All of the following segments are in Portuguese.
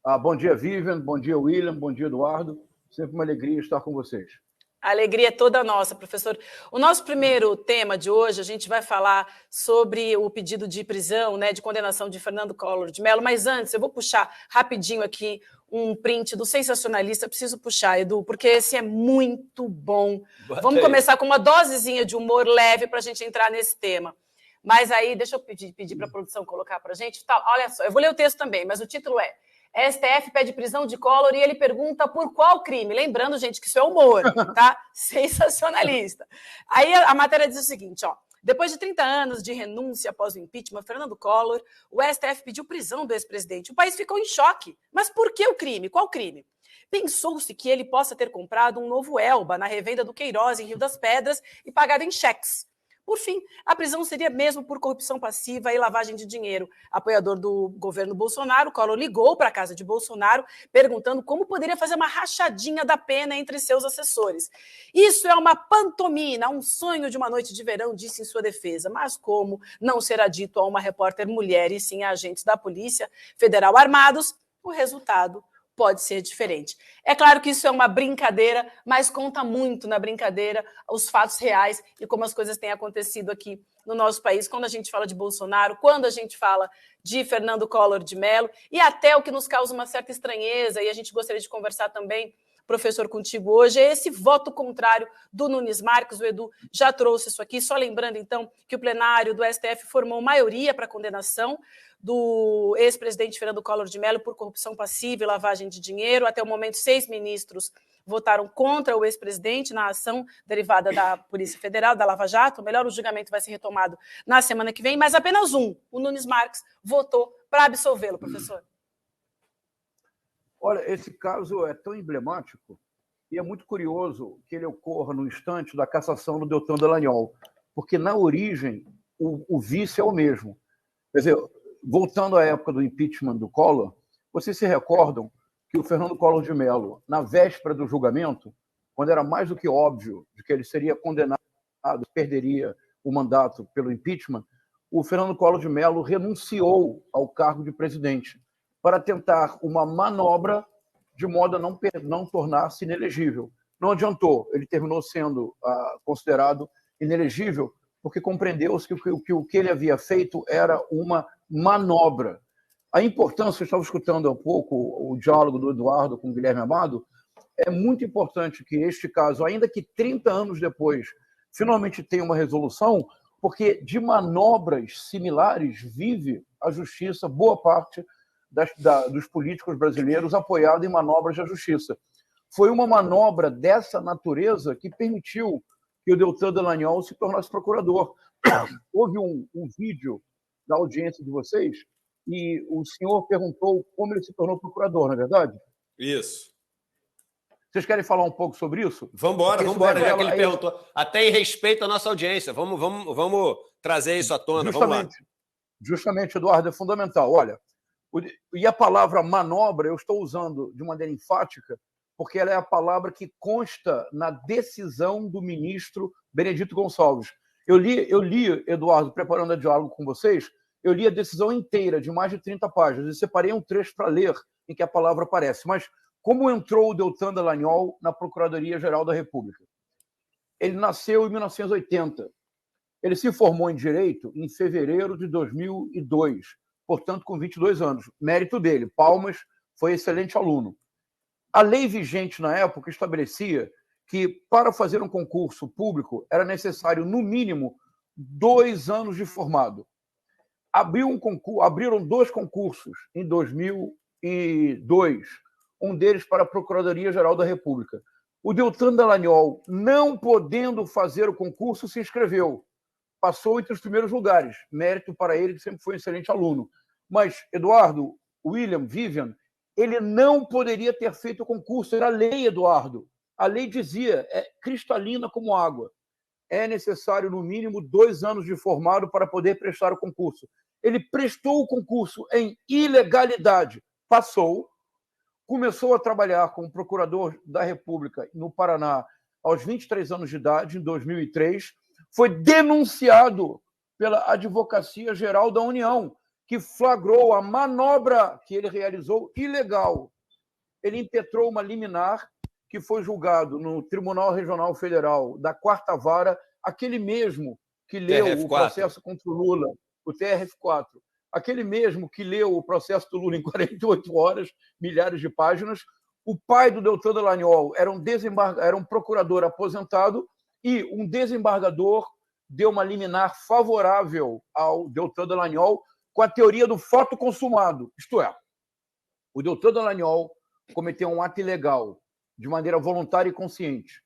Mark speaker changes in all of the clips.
Speaker 1: Bom dia, Vivian, bom dia, William, bom dia, Eduardo. Sempre uma alegria estar com vocês.
Speaker 2: A alegria é toda nossa, professor. O nosso primeiro tema de hoje, a gente vai falar sobre o pedido de prisão, né, de condenação de Fernando Collor de Mello, mas antes eu vou puxar rapidinho aqui um print do Sensacionalista. Preciso puxar, Edu, porque esse é muito bom. Vamos começar com uma dosezinha de humor leve para a gente entrar nesse tema. Mas aí, deixa eu pedir para a produção colocar para a gente. Tá, olha só, eu vou ler o texto também, mas o título é STF pede prisão de Collor e ele pergunta por qual crime. Lembrando, gente, que isso é humor, tá? Sensacionalista. Aí a matéria diz o seguinte, ó. Depois de 30 anos de renúncia após o impeachment, Fernando Collor, o STF pediu prisão do ex-presidente. O país ficou em choque. Mas por que o crime? Qual crime? Pensou-se que ele possa ter comprado um novo Elba na revenda do Queiroz, em Rio das Pedras, e pagado em cheques. Por fim, a prisão seria mesmo por corrupção passiva e lavagem de dinheiro. Apoiador do governo Bolsonaro, Collor ligou para a casa de Bolsonaro perguntando como poderia fazer uma rachadinha da pena entre seus assessores. Isso é uma pantomima, um sonho de uma noite de verão, disse em sua defesa. Mas como não será dito a uma repórter mulher e sim a agentes da Polícia Federal armados, o resultado pode ser diferente. É claro que isso é uma brincadeira, mas conta muito na brincadeira os fatos reais e como as coisas têm acontecido aqui no nosso país, quando a gente fala de Bolsonaro, quando a gente fala de Fernando Collor de Mello, e até o que nos causa uma certa estranheza, e a gente gostaria de conversar também, professor, contigo hoje, é esse voto contrário do Nunes Marques. O Edu já trouxe isso aqui, só lembrando, então, que o plenário do STF formou maioria para a condenação do ex-presidente Fernando Collor de Mello por corrupção passiva e lavagem de dinheiro. Até o momento, 6 ministros votaram contra o ex-presidente na ação derivada da Polícia Federal, da Lava Jato. O julgamento vai ser retomado na semana que vem, mas apenas um, o Nunes Marques, votou para absolvê-lo, professor.
Speaker 1: Olha, esse caso é tão emblemático e é muito curioso que ele ocorra no instante da cassação do Deltan Dallagnol, porque na origem o vício é o mesmo. Quer dizer, voltando à época do impeachment do Collor, vocês se recordam que o Fernando Collor de Mello, na véspera do julgamento, quando era mais do que óbvio de que ele seria condenado, perderia o mandato pelo impeachment, o Fernando Collor de Mello renunciou ao cargo de presidente para tentar uma manobra de modo a não tornar-se inelegível. Não adiantou, ele terminou sendo considerado inelegível porque compreendeu-se que o que ele havia feito era uma manobra. A importância, eu estava escutando há pouco o diálogo do Eduardo com o Guilherme Amado, é muito importante que este caso, ainda que 30 anos depois, finalmente tenha uma resolução, porque de manobras similares vive a justiça, boa parte dos políticos brasileiros apoiado em manobras da justiça. Foi uma manobra dessa natureza que permitiu que o Deltan Dallagnol se tornasse procurador. Houve um vídeo da audiência de vocês e o senhor perguntou como ele se tornou procurador, não é verdade?
Speaker 3: Isso.
Speaker 1: Vocês querem falar um pouco sobre isso?
Speaker 3: Vamos embora, já que ele perguntou. Até em respeito à nossa audiência. Vamos trazer isso à tona.
Speaker 1: Justamente, Eduardo, é fundamental. Olha, e a palavra manobra eu estou usando de maneira enfática porque ela é a palavra que consta na decisão do ministro Benedito Gonçalves. Eu li, Eduardo, preparando o diálogo com vocês, eu li a decisão inteira, de mais de 30 páginas, e separei um trecho para ler em que a palavra aparece. Mas como entrou o Deltan Dallagnol na Procuradoria-Geral da República? Ele nasceu em 1980. Ele se formou em Direito em fevereiro de 2002, portanto, com 22 anos. Mérito dele, palmas, foi excelente aluno. A lei vigente na época estabelecia que, para fazer um concurso público, era necessário, no mínimo, 2 anos de formado. Abriram 2 concursos em 2002, um deles para a Procuradoria-Geral da República. O Deltan Dallagnol, não podendo fazer o concurso, se inscreveu. Passou entre os primeiros lugares. Mérito para ele, que sempre foi um excelente aluno. Mas, Eduardo, William, Vivian, ele não poderia ter feito o concurso. Era lei, Eduardo. A lei dizia, é cristalina como água. É necessário, no mínimo, 2 anos de formado para poder prestar o concurso. Ele prestou o concurso em ilegalidade. Passou, começou a trabalhar como procurador da República no Paraná aos 23 anos de idade, em 2003. Foi denunciado pela Advocacia Geral da União, que flagrou a manobra que ele realizou ilegal. Ele impetrou uma liminar que foi julgado no Tribunal Regional Federal da 4ª Vara, aquele mesmo que leu
Speaker 3: TRF4.
Speaker 1: O processo contra o Lula, o TRF4, aquele mesmo que leu o processo do Lula em 48 horas, milhares de páginas. O pai do Deltan Dallagnol era um procurador aposentado e um desembargador deu uma liminar favorável ao Deltan Dallagnol com a teoria do fato consumado. Isto é, o Deltan Dallagnol cometeu um ato ilegal de maneira voluntária e consciente,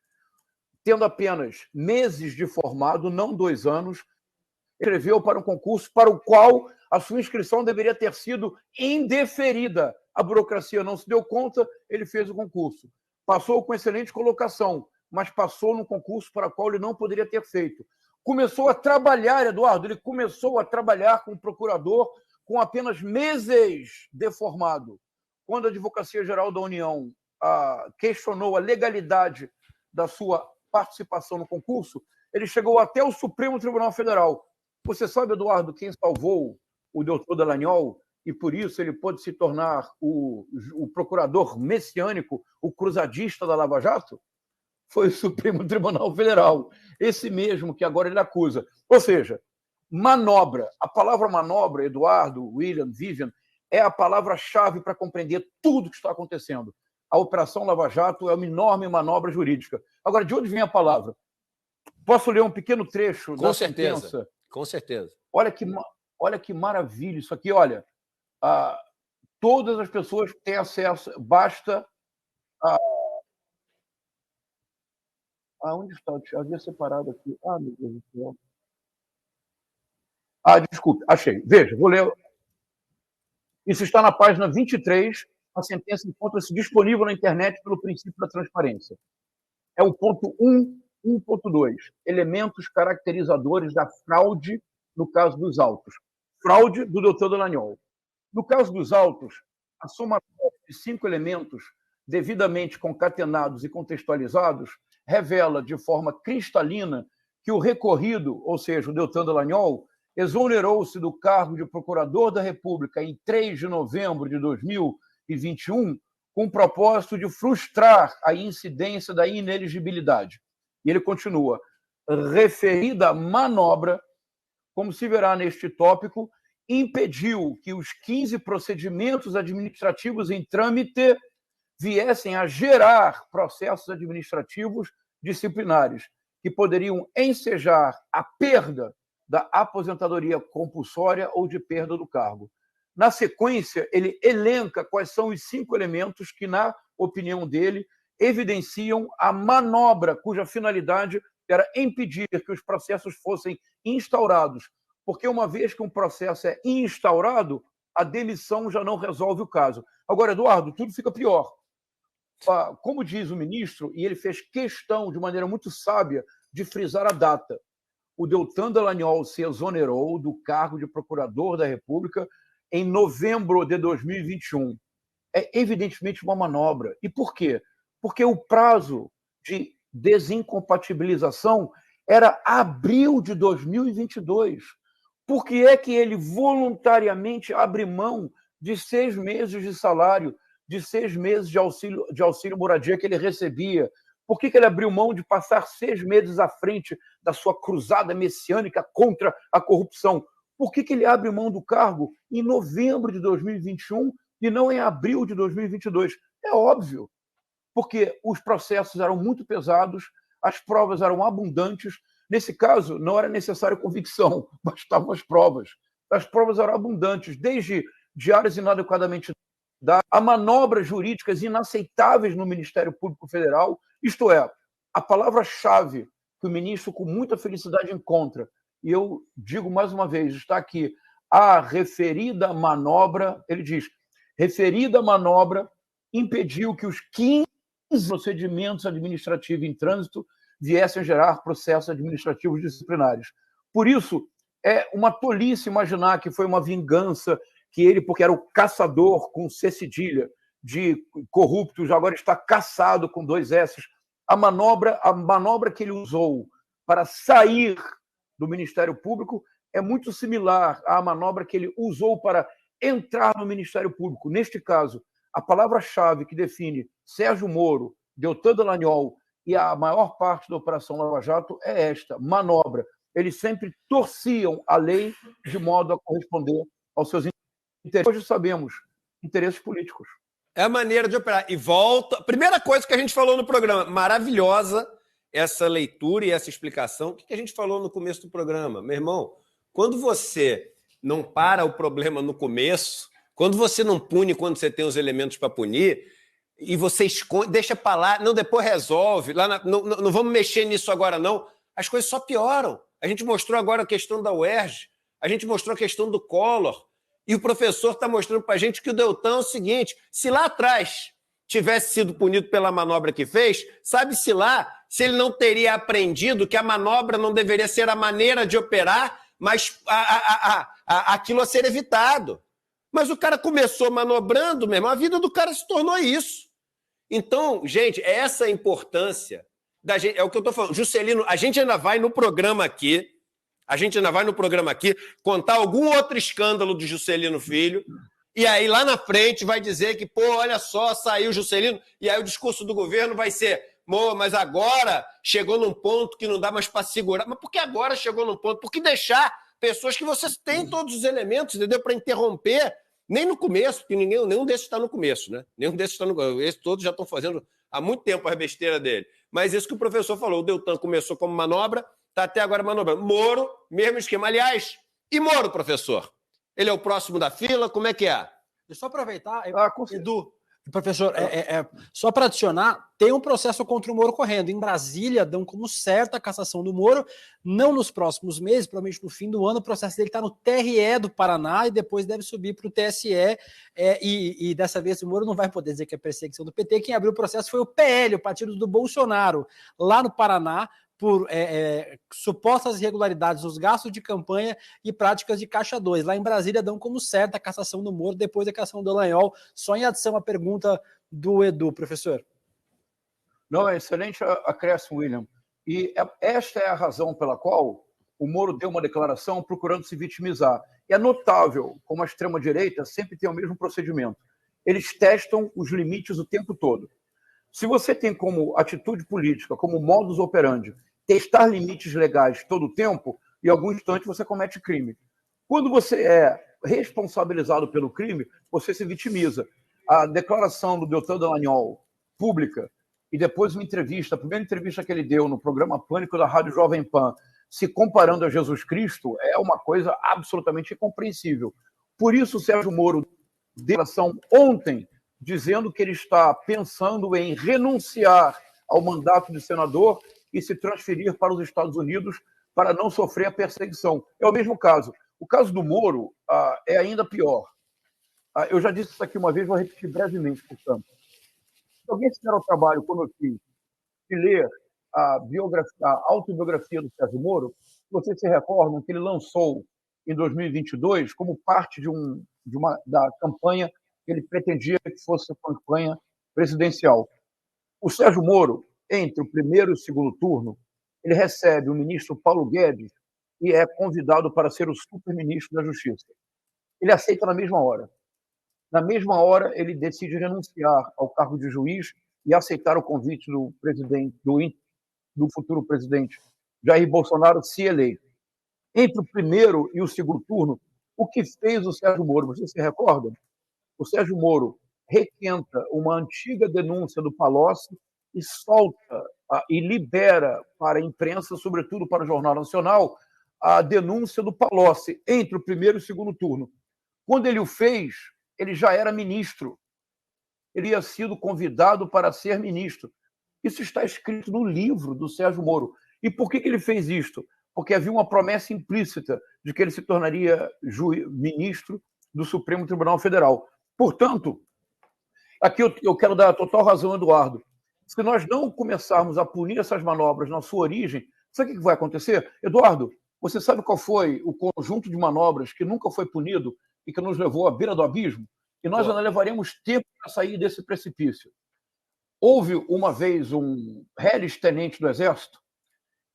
Speaker 1: tendo apenas meses de formado, não 2 anos, escreveu para um concurso para o qual a sua inscrição deveria ter sido indeferida. A burocracia não se deu conta, ele fez o concurso. Passou com excelente colocação, mas passou num concurso para o qual ele não poderia ter feito. Começou a trabalhar, Eduardo, ele começou a trabalhar como procurador com apenas meses de formado. Quando a Advocacia Geral da União questionou a legalidade da sua participação no concurso, ele chegou até o Supremo Tribunal Federal. Você sabe, Eduardo, quem salvou o Deltan Dallagnol e por isso ele pôde se tornar o procurador messiânico, o cruzadista da Lava Jato? Foi o Supremo Tribunal Federal, esse mesmo que agora ele acusa. Ou seja, manobra. A palavra manobra, Eduardo, William, Vivian, é a palavra-chave para compreender tudo o que está acontecendo. A Operação Lava Jato é uma enorme manobra jurídica. Agora, de onde vem a palavra? Posso ler um pequeno trecho da sentença?
Speaker 3: Com certeza.
Speaker 1: Olha que maravilha isso aqui. Olha, todas as pessoas têm acesso, basta... onde está? Eu havia separado aqui. Meu Deus do céu. Desculpe, achei. Veja, vou ler. Isso está na página 23. A sentença encontra-se disponível na internet pelo princípio da transparência. É o ponto 1.2. Elementos caracterizadores da fraude no caso dos autos. Fraude do Deltan Dallagnol. No caso dos autos, a somatória de 5 elementos devidamente concatenados e contextualizados revela de forma cristalina que o recorrido, ou seja, o Deltan Dallagnol, exonerou-se do cargo de Procurador da República em 3 de novembro de 2021 com o propósito de frustrar a incidência da inelegibilidade. E ele continua, referida manobra, como se verá neste tópico, impediu que os 15 procedimentos administrativos em trâmite viessem a gerar processos administrativos disciplinares que poderiam ensejar a perda da aposentadoria compulsória ou de perda do cargo. Na sequência, ele elenca quais são os 5 elementos que, na opinião dele, evidenciam a manobra cuja finalidade era impedir que os processos fossem instaurados, porque uma vez que um processo é instaurado, a demissão já não resolve o caso. Agora, Eduardo, tudo fica pior. Como diz o ministro, e ele fez questão, de maneira muito sábia, de frisar a data, o Deltan Dallagnol se exonerou do cargo de Procurador da República em novembro de 2021. É evidentemente uma manobra. E por quê? Porque o prazo de desincompatibilização era abril de 2022. Por que é que ele voluntariamente abre mão de 6 meses de salário, de 6 meses de auxílio moradia que ele recebia? Por que ele abriu mão de passar 6 meses à frente da sua cruzada messiânica contra a corrupção? Por que ele abre mão do cargo em novembro de 2021 e não em abril de 2022? É óbvio, porque os processos eram muito pesados, as provas eram abundantes. Nesse caso, não era necessário convicção, bastavam as provas. As provas eram abundantes, desde diários inadequadamente dados, a manobras jurídicas inaceitáveis no Ministério Público Federal. Isto é, a palavra-chave que o ministro, com muita felicidade, encontra, e eu digo mais uma vez, está aqui, a referida manobra, ele diz, referida manobra impediu que os 15 procedimentos administrativos em trânsito viessem a gerar processos administrativos disciplinares. Por isso, é uma tolice imaginar que foi uma vingança, que ele, porque era o caçador com C cedilha de corruptos, agora está caçado com 2 S. A manobra que ele usou para sair do Ministério Público é muito similar à manobra que ele usou para entrar no Ministério Público. Neste caso, a palavra-chave que define Sérgio Moro, Deltan Dallagnol e a maior parte da Operação Lava Jato é esta, manobra. Eles sempre torciam a lei de modo a corresponder aos seus interesses. Hoje sabemos, interesses políticos.
Speaker 3: É a maneira de operar. E volta... Primeira coisa que a gente falou no programa, maravilhosa essa leitura e essa explicação. O que a gente falou no começo do programa? Meu irmão, quando você não para o problema no começo, quando você não pune quando você tem os elementos para punir, e você esconde, deixa para lá, não, depois resolve, não vamos mexer nisso agora não, as coisas só pioram. A gente mostrou agora a questão da UERJ, a gente mostrou a questão do Collor, e o professor está mostrando para a gente que o Deltan é o seguinte, se lá atrás tivesse sido punido pela manobra que fez, sabe-se lá se ele não teria aprendido que a manobra não deveria ser a maneira de operar, mas aquilo a ser evitado. Mas o cara começou manobrando mesmo, a vida do cara se tornou isso. Então, gente, é essa a importância da gente, é o que eu estou falando. Juscelino, a gente ainda vai no programa aqui, contar algum outro escândalo do Juscelino Filho, e aí lá na frente vai dizer que, pô, olha só, saiu o Juscelino, e aí o discurso do governo vai ser, mas agora chegou num ponto que não dá mais para segurar. Mas por que agora chegou num ponto? Por que deixar pessoas que vocês têm todos os elementos, entendeu? Para interromper? Nem no começo, porque nenhum desses está no começo, né? Nenhum desses está no começo. Esses todos já estão fazendo há muito tempo a besteira dele. Mas isso que o professor falou, o Deltan começou como manobra, está até agora manobrando. Moro, mesmo esquema. Aliás, e Moro, professor? Ele é o próximo da fila? Como é que é?
Speaker 4: Deixa eu aproveitar, Edu, professor, só para adicionar, tem um processo contra o Moro correndo. Em Brasília, dão como certa a cassação do Moro, não nos próximos meses, provavelmente no fim do ano, o processo dele está no TRE do Paraná e depois deve subir para o TSE, e dessa vez o Moro não vai poder dizer que é perseguição do PT. Quem abriu o processo foi o PL, o partido do Bolsonaro, lá no Paraná, por supostas irregularidades nos gastos de campanha e práticas de Caixa 2. Lá em Brasília dão como certa a cassação do Moro depois da cassação do Dallagnol. Só em adição à pergunta do Edu, professor.
Speaker 1: Não, é excelente acréscimo, William. E esta é a razão pela qual o Moro deu uma declaração procurando se vitimizar. E é notável como a extrema-direita sempre tem o mesmo procedimento. Eles testam os limites o tempo todo. Se você tem como atitude política, como modus operandi, testar limites legais todo o tempo, em algum instante você comete crime. Quando você é responsabilizado pelo crime, você se vitimiza. A declaração do Deltan Dallagnol, pública, e depois uma entrevista, a primeira entrevista que ele deu no programa Pânico da Rádio Jovem Pan, se comparando a Jesus Cristo, é uma coisa absolutamente incompreensível. Por isso, o Sérgio Moro deu declaração ontem, dizendo que ele está pensando em renunciar ao mandato de senador e se transferir para os Estados Unidos para não sofrer a perseguição. É o mesmo caso. O caso do Moro é ainda pior. Eu já disse isso aqui uma vez, vou repetir brevemente, portanto. Se alguém fizer o trabalho, como eu fiz, de ler a autobiografia do Sérgio Moro, vocês se recordam que ele lançou em 2022 como parte da campanha que ele pretendia que fosse a campanha presidencial. O Sérgio Moro, entre o primeiro e o segundo turno, ele recebe o ministro Paulo Guedes e é convidado para ser o superministro da Justiça. Ele aceita na mesma hora. Na mesma hora, ele decide renunciar ao cargo de juiz e aceitar o convite do presidente, do futuro presidente Jair Bolsonaro, se eleito. Entre o primeiro e o segundo turno, o que fez o Sérgio Moro? Vocês se recordam? O Sérgio Moro requenta uma antiga denúncia do Palocci e solta e libera para a imprensa, sobretudo para o Jornal Nacional, a denúncia do Palocci entre o primeiro e o segundo turno. Quando ele o fez, ele já era ministro. Ele tinha sido convidado para ser ministro. Isso está escrito no livro do Sérgio Moro. E por que ele fez isto? Porque havia uma promessa implícita de que ele se tornaria ministro do Supremo Tribunal Federal. Portanto, aqui eu quero dar a total razão ao Eduardo. Se nós não começarmos a punir essas manobras na sua origem, sabe o que vai acontecer? Eduardo, você sabe qual foi o conjunto de manobras que nunca foi punido e que nos levou à beira do abismo? E nós ainda levaremos tempo para sair desse precipício. Houve uma vez um reles-tenente do Exército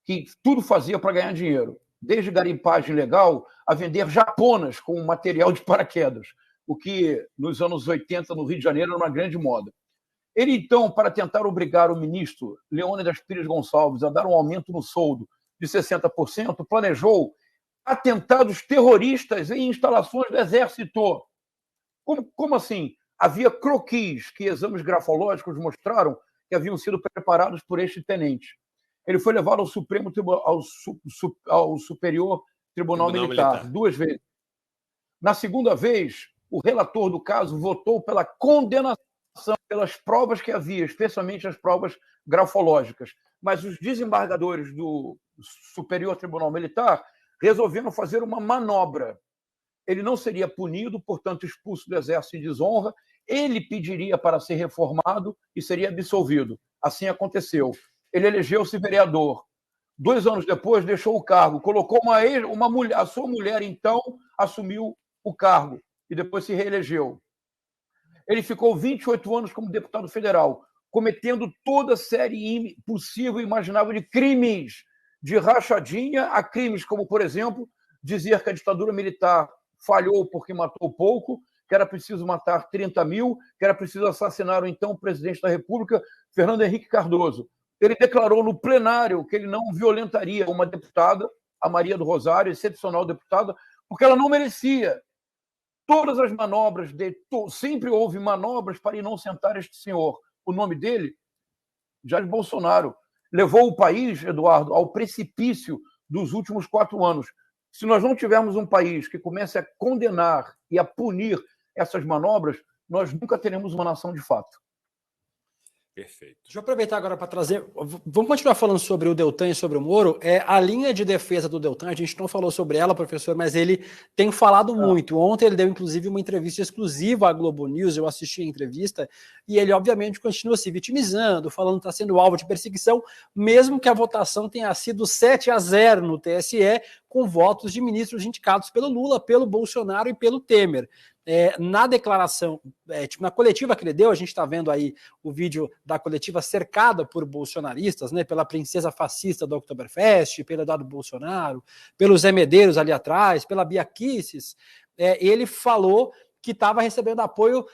Speaker 1: que tudo fazia para ganhar dinheiro. desde garimpagem legal a vender japonas com material de paraquedas, o que nos anos 80 no Rio de Janeiro era uma grande moda. Ele, então, para tentar obrigar o ministro Leônidas Pires Gonçalves a dar um aumento no soldo de 60%, planejou atentados terroristas em instalações do Exército. Como assim? Havia croquis que exames grafológicos mostraram que haviam sido preparados por este tenente. Ele foi levado ao Superior Tribunal Militar 2 vezes. Na segunda vez, o relator do caso votou pela condenação pelas provas que havia, especialmente as provas grafológicas. Mas os desembargadores do Superior Tribunal Militar resolveram fazer uma manobra. Ele não seria punido, portanto, expulso do Exército em desonra. Ele pediria para ser reformado e seria absolvido. Assim aconteceu. Ele elegeu-se vereador. 2 anos depois, deixou o cargo. Colocou uma mulher, a sua mulher, então, assumiu o cargo e depois se reelegeu. Ele ficou 28 anos como deputado federal, cometendo toda a série possível e imaginável de crimes, de rachadinha a crimes como, por exemplo, dizer que a ditadura militar falhou porque matou pouco, que era preciso matar 30 mil, que era preciso assassinar o então presidente da República, Fernando Henrique Cardoso. Ele declarou no plenário que ele não violentaria uma deputada, a Maria do Rosário, excepcional deputada, porque ela não merecia. Todas as manobras, sempre houve manobras para inocentar este senhor. O nome dele, Jair Bolsonaro, levou o país, Eduardo, ao precipício dos últimos 4 anos. Se nós não tivermos um país que comece a condenar e a punir essas manobras, nós nunca teremos uma nação de fato.
Speaker 4: Perfeito. Deixa eu aproveitar agora para trazer... Vamos continuar falando sobre o Deltan e sobre o Moro. A linha de defesa do Deltan, a gente não falou sobre ela, professor, mas ele tem falado muito. Ontem ele deu, inclusive, uma entrevista exclusiva à Globo News, eu assisti a entrevista, e ele, obviamente, continua se vitimizando, falando que está sendo alvo de perseguição, mesmo que a votação tenha sido 7-0 no TSE, com votos de ministros indicados pelo Lula, pelo Bolsonaro e pelo Temer. Na declaração, na coletiva que ele deu, a gente está vendo aí o vídeo da coletiva cercada por bolsonaristas, né, pela princesa fascista do Oktoberfest, pelo Eduardo Bolsonaro, pelos Zé Medeiros ali atrás, pela Bia Kicis. Ele falou que estava recebendo apoio,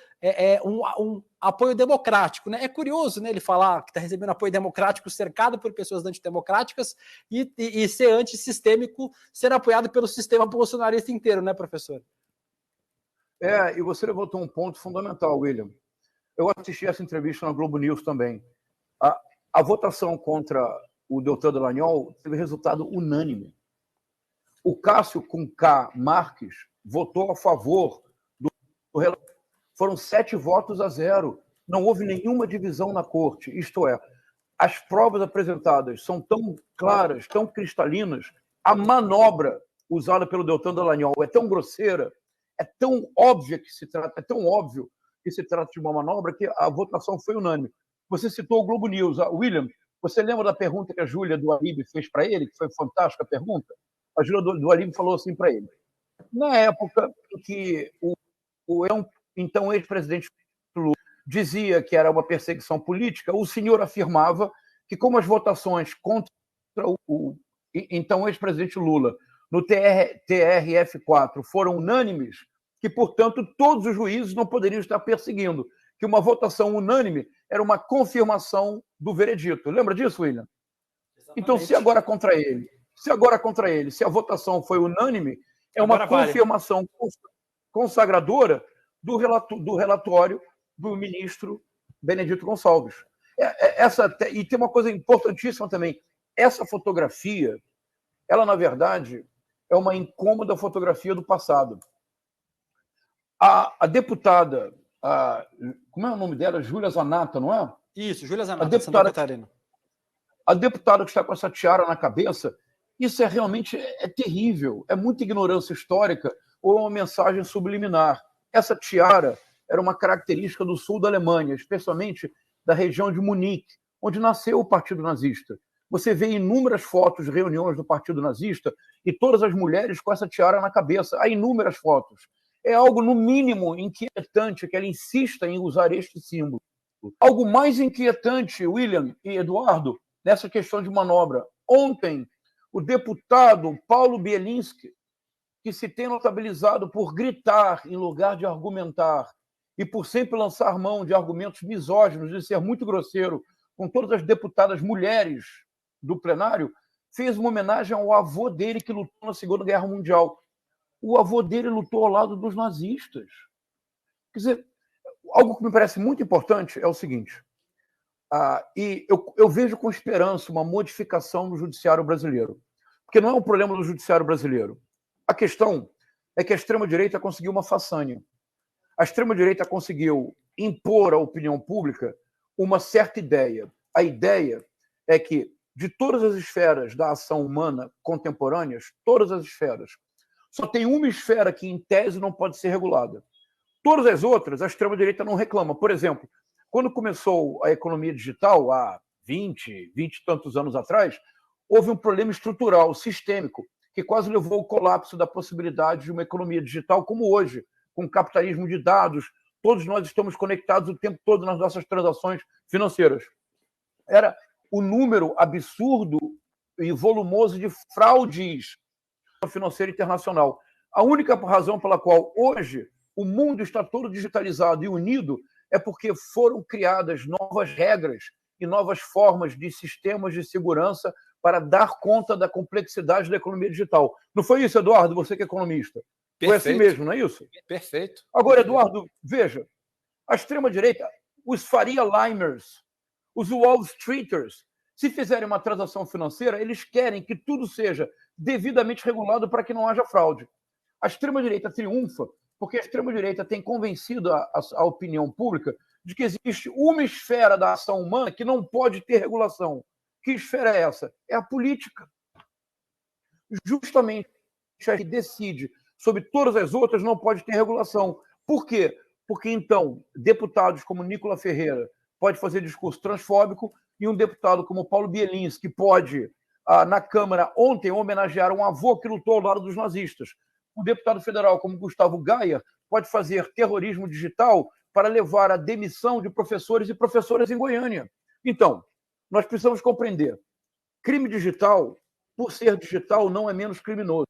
Speaker 4: um apoio democrático. Né? É curioso, né, ele falar que está recebendo apoio democrático cercado por pessoas antidemocráticas e ser antissistêmico, ser apoiado pelo sistema bolsonarista inteiro, né, professor?
Speaker 1: E você levantou um ponto fundamental, William. Eu assisti essa entrevista na Globo News também. A votação contra o Deltan Dallagnol teve resultado unânime. O Cássio com K. Marques votou a favor do relatório. Foram 7-0. Não houve nenhuma divisão na corte. Isto é, as provas apresentadas são tão claras, tão cristalinas. A manobra usada pelo Deltan Dallagnol é tão grosseira, é tão óbvio que se trata de uma manobra que a votação foi unânime. Você citou o Globo News. William, você lembra da pergunta que a Júlia do Alibe fez para ele, que foi fantástica a pergunta? A Júlia do Alibe falou assim para ele. Na época em que o então ex-presidente Lula dizia que era uma perseguição política, o senhor afirmava que, como as votações contra o então ex-presidente Lula no TRF4 foram unânimes, que, portanto, todos os juízes não poderiam estar perseguindo, que uma votação unânime era uma confirmação do veredito. Lembra disso, William? Exatamente. Então, se agora contra ele, se a votação foi unânime, é uma agora confirmação consagradora do relatório do ministro Benedito Gonçalves. E tem uma coisa importantíssima também. Essa fotografia, ela, na verdade, é uma incômoda fotografia do passado. A deputada, como é o nome dela? Júlia Zanata, não é?
Speaker 4: Isso, Júlia Zanata, Santa Catarina.
Speaker 1: A deputada que está com essa tiara na cabeça, isso realmente terrível. É muita ignorância histórica ou uma mensagem subliminar. Essa tiara era uma característica do sul da Alemanha, especialmente da região de Munique, onde nasceu o Partido Nazista. Você vê inúmeras fotos de reuniões do Partido Nazista e todas as mulheres com essa tiara na cabeça. Há inúmeras fotos. É algo, no mínimo, inquietante que ela insista em usar este símbolo. Algo mais inquietante, William e Eduardo, nessa questão de manobra. Ontem, o deputado Paulo Bielinski, que se tem notabilizado por gritar em lugar de argumentar e por sempre lançar mão de argumentos misóginos, de ser muito grosseiro com todas as deputadas mulheres do plenário, fez uma homenagem ao avô dele que lutou na Segunda Guerra Mundial. O avô dele lutou ao lado dos nazistas. Quer dizer, algo que me parece muito importante é o seguinte, e eu vejo com esperança uma modificação no judiciário brasileiro, porque não é um problema do judiciário brasileiro. A questão é que a extrema-direita conseguiu uma façanha. A extrema-direita conseguiu impor à opinião pública uma certa ideia. A ideia é que, de todas as esferas da ação humana contemporâneas, todas as esferas, só tem uma esfera que, em tese, não pode ser regulada. Todas as outras, a extrema-direita não reclama. Por exemplo, quando começou a economia digital, há 20 e tantos anos atrás, houve um problema estrutural, sistêmico, que quase levou ao colapso da possibilidade de uma economia digital como hoje, com o capitalismo de dados. Todos nós estamos conectados o tempo todo nas nossas transações financeiras. Era o número absurdo e volumoso de fraudes financeira internacional. A única razão pela qual hoje o mundo está todo digitalizado e unido é porque foram criadas novas regras e novas formas de sistemas de segurança para dar conta da complexidade da economia digital. Não foi isso, Eduardo? Você que é economista. Perfeito. Foi assim mesmo, não é isso?
Speaker 3: Perfeito.
Speaker 1: Agora, Eduardo, veja, a extrema-direita, os Faria Limers, os Wall Streeters, se fizerem uma transação financeira, eles querem que tudo seja devidamente regulado para que não haja fraude. A extrema-direita triunfa porque a extrema-direita tem convencido a opinião pública de que existe uma esfera da ação humana que não pode ter regulação. Que esfera é essa? É a política. Justamente a que decide sobre todas as outras não pode ter regulação. Por quê? Porque, então, deputados como Nicola Ferreira pode fazer discurso transfóbico e um deputado como Paulo Bielinski pode, na Câmara, ontem, homenagear um avô que lutou ao lado dos nazistas. Um deputado federal como Gustavo Gaia pode fazer terrorismo digital para levar à demissão de professores e professoras em Goiânia. Então, nós precisamos compreender. Crime digital, por ser digital, não é menos criminoso.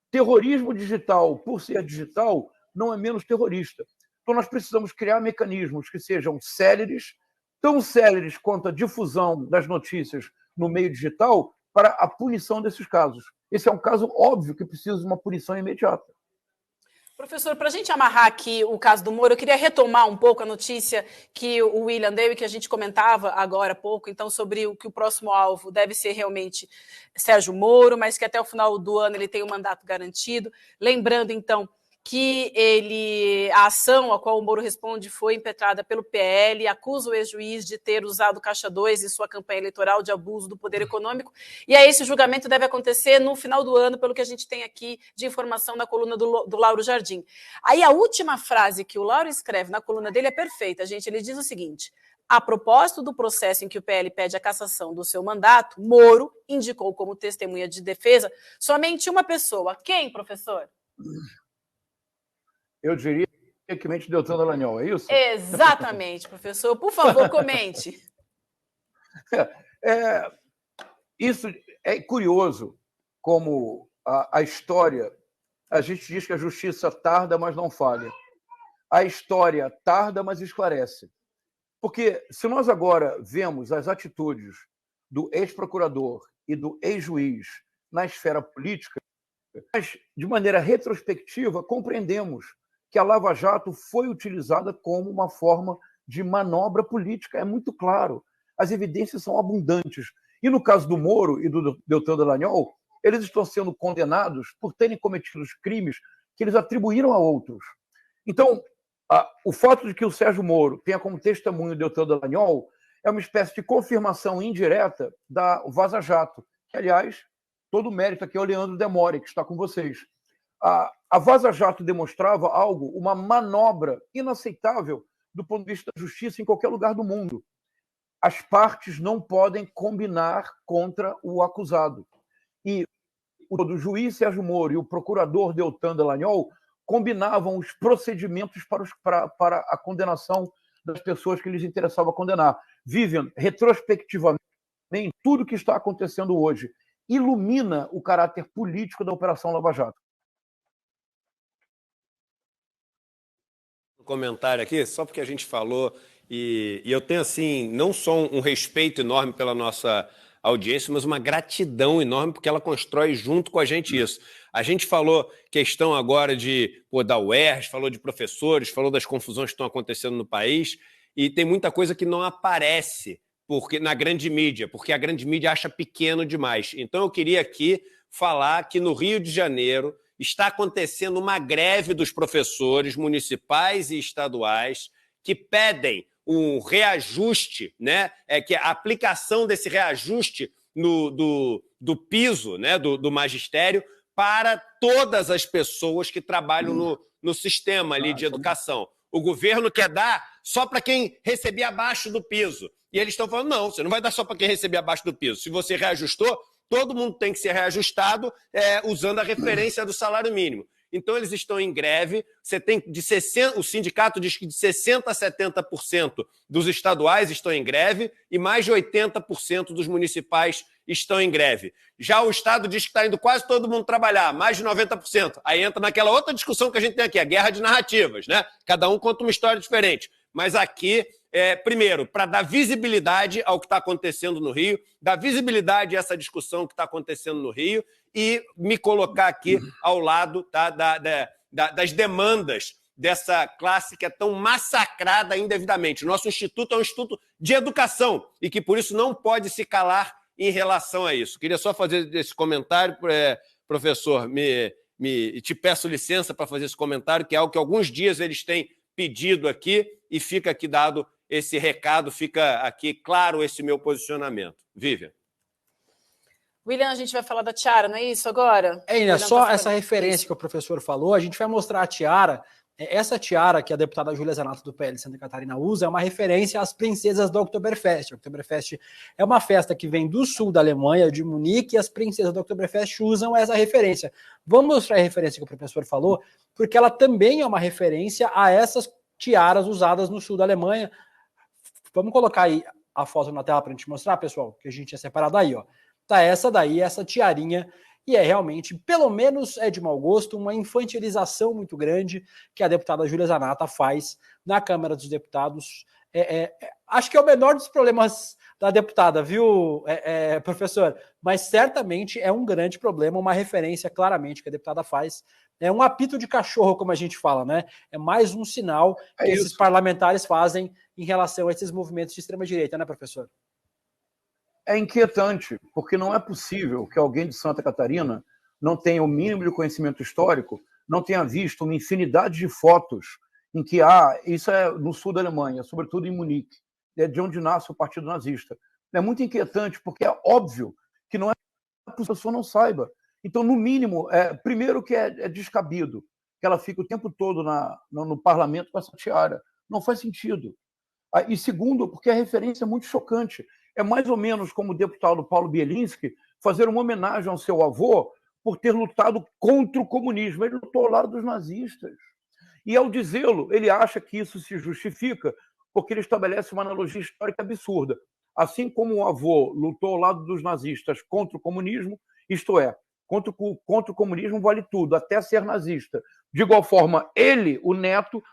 Speaker 1: Terrorismo digital, por ser digital, não é menos terrorista. Então, nós precisamos criar mecanismos que sejam céleres, tão céleres quanto a difusão das notícias no meio digital, para a punição desses casos. Esse é um caso óbvio que precisa de uma punição imediata.
Speaker 2: Professor, para a gente amarrar aqui o caso do Moro, eu queria retomar um pouco a notícia que o William deu e que a gente comentava agora há pouco, então, sobre o que o próximo alvo deve ser realmente Sérgio Moro, mas que até o final do ano ele tem um mandato garantido. Lembrando, então, que a ação a qual o Moro responde foi impetrada pelo PL, acusa o ex-juiz de ter usado Caixa 2 em sua campanha eleitoral de abuso do poder econômico, e aí esse julgamento deve acontecer no final do ano, pelo que a gente tem aqui de informação na coluna do Lauro Jardim. Aí a última frase que o Lauro escreve na coluna dele é perfeita, gente, ele diz o seguinte: a propósito do processo em que o PL pede a cassação do seu mandato, Moro indicou como testemunha de defesa somente uma pessoa. Quem, professor?
Speaker 1: Eu diria que Deltan Dallagnol, é isso?
Speaker 2: Exatamente, professor. Por favor, comente.
Speaker 1: Isso é curioso, como a história... A gente diz que a justiça tarda, mas não falha. A história tarda, mas esclarece. Porque se nós agora vemos as atitudes do ex-procurador e do ex-juiz na esfera política, nós, de maneira retrospectiva, compreendemos que a Lava Jato foi utilizada como uma forma de manobra política. É muito claro. As evidências são abundantes. E no caso do Moro e do Deltan Dallagnol, eles estão sendo condenados por terem cometido crimes que eles atribuíram a outros. Então, o fato de que o Sérgio Moro tenha como testemunho o Deltan Dallagnol é uma espécie de confirmação indireta da Vaza Jato, que, aliás, todo o mérito aqui é o Leandro Demore, que está com vocês. A Vaza Jato demonstrava algo, uma manobra inaceitável do ponto de vista da justiça em qualquer lugar do mundo. As partes não podem combinar contra o acusado. E o juiz Sérgio Moro e o procurador Deltan Dallagnol combinavam os procedimentos para a condenação das pessoas que lhes interessava condenar. Vivian, retrospectivamente, tudo que está acontecendo hoje ilumina o caráter político da Operação Lava Jato.
Speaker 3: Um comentário aqui, só porque a gente falou, e eu tenho, assim, não só um respeito enorme pela nossa audiência, mas uma gratidão enorme, porque ela constrói junto com a gente isso. A gente falou questão agora da UERJ, falou de professores, falou das confusões que estão acontecendo no país, e tem muita coisa que não aparece na grande mídia, porque a grande mídia acha pequeno demais. Então eu queria aqui falar que no Rio de Janeiro está acontecendo uma greve dos professores municipais e estaduais que pedem um reajuste, né? Que a aplicação desse reajuste do piso, né? do magistério para todas as pessoas que trabalham no sistema ali de educação. O governo quer dar só para quem recebia abaixo do piso. E eles estão falando, não, você não vai dar só para quem recebia abaixo do piso. Se você reajustou, todo mundo tem que ser reajustado usando a referência do salário mínimo. Então, eles estão em greve. Você tem o sindicato diz que de 60% a 70% dos estaduais estão em greve e mais de 80% dos municipais estão em greve. Já o Estado diz que está indo quase todo mundo trabalhar, mais de 90%. Aí entra naquela outra discussão que a gente tem aqui, a guerra de narrativas, né? Cada um conta uma história diferente. Mas aqui, primeiro, para dar visibilidade ao que está acontecendo no Rio, dar visibilidade a essa discussão que está acontecendo no Rio e me colocar aqui ao lado das demandas dessa classe que é tão massacrada indevidamente. Nosso instituto é um instituto de educação e que, por isso, não pode se calar em relação a isso. Queria só fazer esse comentário, professor, te peço licença para fazer esse comentário, que é algo que alguns dias eles têm pedido aqui, e fica aqui dado esse recado, fica aqui claro esse meu posicionamento. Vivian.
Speaker 2: William, a gente vai falar da tiara, não é isso agora?
Speaker 4: Inês, só essa referência que o professor falou, a gente vai mostrar a tiara. Essa tiara que a deputada Júlia Zanato do PL de Santa Catarina usa é uma referência às princesas do Oktoberfest. O Oktoberfest é uma festa que vem do sul da Alemanha, de Munique, e as princesas do Oktoberfest usam essa referência. Vamos mostrar a referência que o professor falou, porque ela também é uma referência a essas tiaras usadas no sul da Alemanha. Vamos colocar aí a foto na tela para a gente mostrar, pessoal, que a gente tinha separado aí, ó. Tá essa daí, essa tiarinha, e é realmente, pelo menos é de mau gosto, uma infantilização muito grande que a deputada Júlia Zanato faz na Câmara dos Deputados. Acho que é o menor dos problemas da deputada, viu, professor? Mas certamente é um grande problema, uma referência claramente que a deputada faz. É um apito de cachorro, como a gente fala, né? É mais um sinal que esses parlamentares fazem em relação a esses movimentos de extrema-direita, né, professor?
Speaker 1: É inquietante, porque não é possível que alguém de Santa Catarina não tenha o mínimo de conhecimento histórico, não tenha visto uma infinidade de fotos em que isso é no sul da Alemanha, sobretudo em Munique, de onde nasce o Partido Nazista. É muito inquietante, porque é óbvio que não é que a pessoa não saiba. Então, no mínimo, primeiro que é descabido, que ela fica o tempo todo no parlamento com essa tiara. Não faz sentido. E segundo, porque a referência é muito chocante. É mais ou menos como o deputado Paulo Bielinski fazer uma homenagem ao seu avô por ter lutado contra o comunismo. Ele lutou ao lado dos nazistas. E, ao dizê-lo, ele acha que isso se justifica porque ele estabelece uma analogia histórica absurda. Assim como o avô lutou ao lado dos nazistas contra o comunismo, isto é, contra o comunismo vale tudo, até ser nazista. De igual forma, ele, o neto,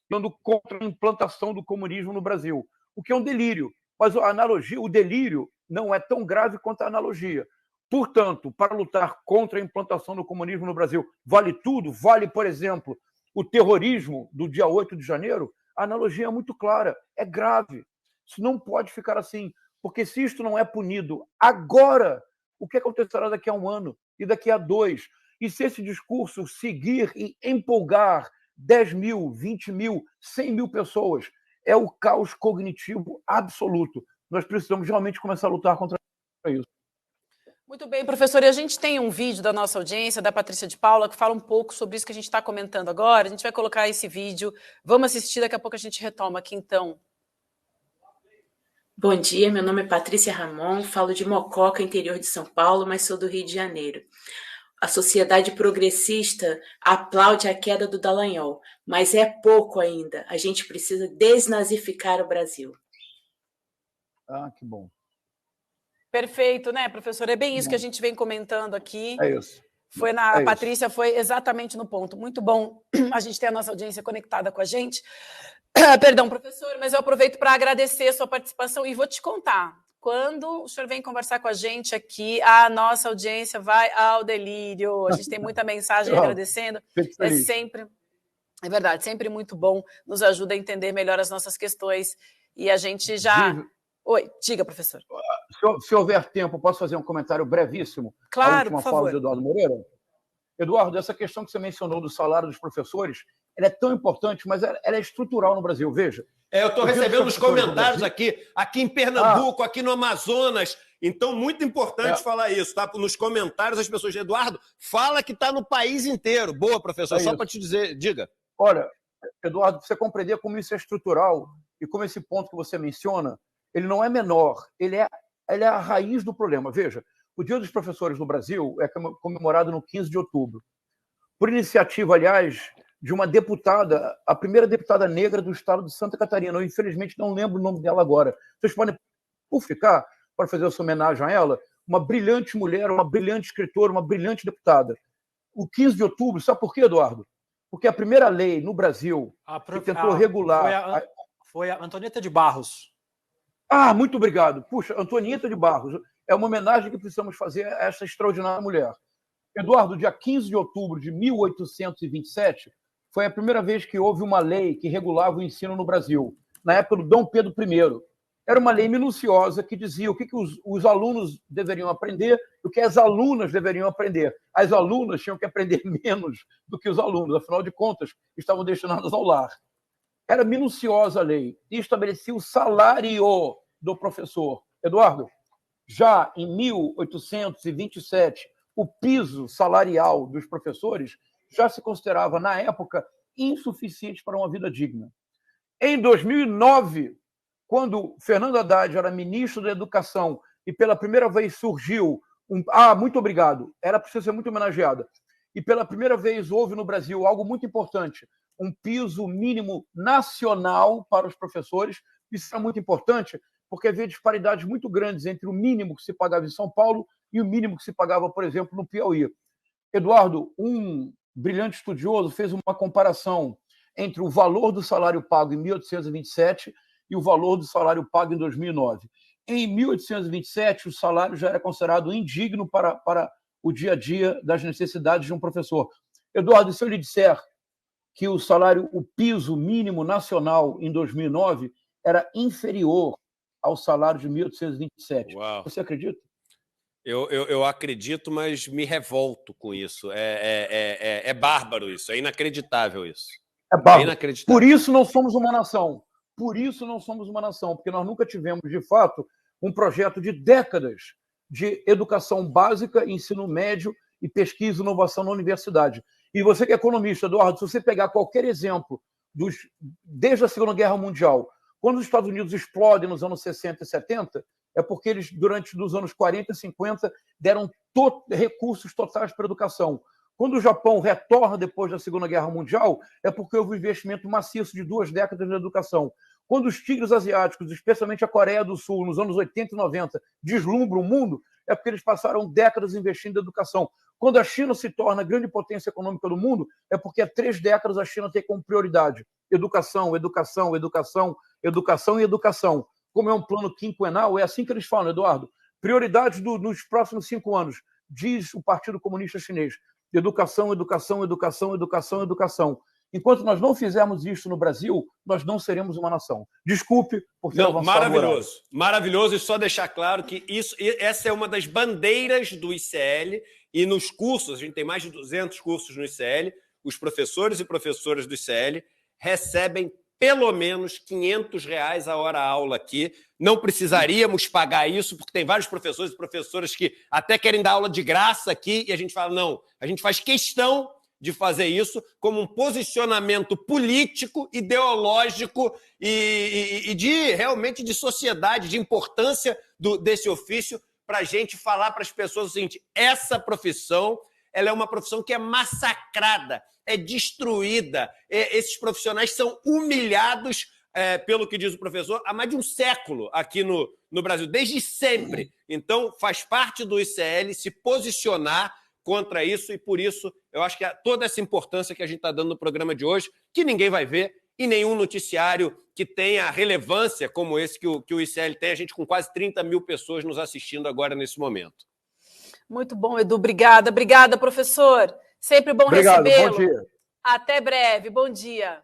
Speaker 1: lutando contra a implantação do comunismo no Brasil, o que é um delírio. Mas a analogia, o delírio, não é tão grave quanto a analogia. Portanto, para lutar contra a implantação do comunismo no Brasil, vale tudo? Vale, por exemplo, o terrorismo do dia 8 de janeiro? A analogia é muito clara, é grave. Isso não pode ficar assim, porque se isto não é punido agora, o que acontecerá daqui a 1 ano e daqui a 2? E se esse discurso seguir e empolgar 10 mil, 20 mil, 100 mil pessoas, é o caos cognitivo absoluto. Nós precisamos realmente começar a lutar contra isso.
Speaker 2: Muito bem, professor. E a gente tem um vídeo da nossa audiência, da Patrícia de Paula, que fala um pouco sobre isso que a gente está comentando agora. A gente vai colocar esse vídeo. Vamos assistir, daqui a pouco a gente retoma aqui, então.
Speaker 5: Bom dia, meu nome é Patrícia Ramon, falo de Mococa, interior de São Paulo, mas sou do Rio de Janeiro. A sociedade progressista aplaude a queda do Dallagnol, mas é pouco ainda. A gente precisa desnazificar o Brasil.
Speaker 1: Ah, que bom.
Speaker 2: Perfeito, né, professor? É bem isso que a gente vem comentando aqui.
Speaker 1: É isso.
Speaker 2: A Patrícia foi exatamente no ponto. Muito bom a gente ter a nossa audiência conectada com a gente. Perdão, professor, mas eu aproveito para agradecer a sua participação e vou te contar. Quando o senhor vem conversar com a gente aqui, a nossa audiência vai ao delírio. A gente tem muita mensagem agradecendo. É sempre, é verdade, sempre muito bom. Nos ajuda a entender melhor as nossas questões. E a gente já... Oi, diga, professor.
Speaker 1: Se houver tempo, posso fazer um comentário brevíssimo?
Speaker 2: Claro,
Speaker 1: a última
Speaker 2: por favor.
Speaker 1: fala do Eduardo Moreira? Eduardo, essa questão que você mencionou do salário dos professores, ela é tão importante, mas ela é estrutural no Brasil. Veja.
Speaker 3: Eu estou recebendo os comentários aqui em Pernambuco, aqui no Amazonas. Então, muito importante falar isso, tá? Nos comentários, as pessoas dizem, Eduardo, fala que está no país inteiro. Boa, professor, só para te dizer, diga.
Speaker 1: Olha, Eduardo, você compreender como isso é estrutural e como esse ponto que você menciona, ele não é menor, ele é a raiz do problema. Veja, o Dia dos Professores no Brasil é comemorado no 15 de outubro, por iniciativa, aliás, de uma deputada, a primeira deputada negra do estado de Santa Catarina. Eu, infelizmente, não lembro o nome dela agora. Vocês podem ficar para fazer essa homenagem a ela? Uma brilhante mulher, uma brilhante escritora, uma brilhante deputada. O 15 de outubro, sabe por quê, Eduardo? Porque a primeira lei no Brasil que tentou regular...
Speaker 4: Foi a Antonieta de Barros.
Speaker 1: Muito obrigado. Puxa, Antonieta de Barros. É uma homenagem que precisamos fazer a essa extraordinária mulher. Eduardo, dia 15 de outubro de 1827, foi a primeira vez que houve uma lei que regulava o ensino no Brasil, na época do Dom Pedro I. Era uma lei minuciosa que dizia o que os alunos deveriam aprender e o que as alunas deveriam aprender. As alunas tinham que aprender menos do que os alunos, afinal de contas, estavam destinadas ao lar. Era minuciosa a lei e estabelecia o salário do professor. Eduardo, já em 1827, o piso salarial dos professores já se considerava, na época, insuficiente para uma vida digna. Em 2009, quando Fernando Haddad era ministro da Educação e pela primeira vez surgiu... muito obrigado, ela precisa ser muito homenageada. E pela primeira vez houve no Brasil algo muito importante, um piso mínimo nacional para os professores. Isso é muito importante porque havia disparidades muito grandes entre o mínimo que se pagava em São Paulo e o mínimo que se pagava, por exemplo, no Piauí. Eduardo, um brilhante estudioso, fez uma comparação entre o valor do salário pago em 1827 e o valor do salário pago em 2009. Em 1827, o salário já era considerado indigno para o dia a dia das necessidades de um professor. Eduardo, se eu lhe disser que o piso mínimo nacional em 2009 era inferior ao salário de 1827.
Speaker 3: Uau.
Speaker 1: Você acredita?
Speaker 3: Eu acredito, mas me revolto com isso. É bárbaro isso, é inacreditável isso.
Speaker 1: É bárbaro. Inacreditável. Por isso não somos uma nação. Porque nós nunca tivemos, de fato, um projeto de décadas de educação básica, ensino médio e pesquisa e inovação na universidade. E você que é economista, Eduardo, se você pegar qualquer exemplo, desde a Segunda Guerra Mundial, quando os Estados Unidos explodem nos anos 60 e 70, é porque eles, durante os anos 40 e 50, deram recursos totais para a educação. Quando o Japão retorna depois da Segunda Guerra Mundial, é porque houve um investimento maciço de 2 décadas na educação. Quando os tigres asiáticos, especialmente a Coreia do Sul, nos anos 80 e 90, deslumbram o mundo, é porque eles passaram décadas investindo em educação. Quando a China se torna a grande potência econômica do mundo, é porque há 3 décadas a China tem como prioridade educação, educação, educação, educação e educação. Como é um plano quinquenal, é assim que eles falam, Eduardo. Prioridades nos próximos 5 anos, diz o Partido Comunista Chinês. Educação, educação, educação, educação, educação. Enquanto nós não fizermos isso no Brasil, nós não seremos uma nação. Desculpe por ter avançado.
Speaker 3: Maravilhoso, maravilhoso. E só deixar claro que essa é uma das bandeiras do ICL. E nos cursos, a gente tem mais de 200 cursos no ICL, os professores e professoras do ICL recebem pelo menos R$500 a hora-aula aqui. Não precisaríamos pagar isso, porque tem vários professores e professoras que até querem dar aula de graça aqui, e a gente fala, não, a gente faz questão de fazer isso como um posicionamento político, ideológico e realmente de sociedade, de importância desse ofício, para a gente falar para as pessoas o seguinte: essa profissão ela é uma profissão que é massacrada, é destruída, esses profissionais são humilhados pelo que diz o professor, há mais de um século aqui no Brasil, desde sempre. Então, faz parte do ICL se posicionar contra isso, e por isso eu acho que toda essa importância que a gente está dando no programa de hoje, que ninguém vai ver em nenhum noticiário que tenha relevância como esse que o ICL tem, a gente com quase 30 mil pessoas nos assistindo agora nesse momento.
Speaker 2: Muito bom, Edu. Obrigada, professor. Sempre bom recebê-lo.
Speaker 1: Bom dia.
Speaker 2: Até breve. Bom dia.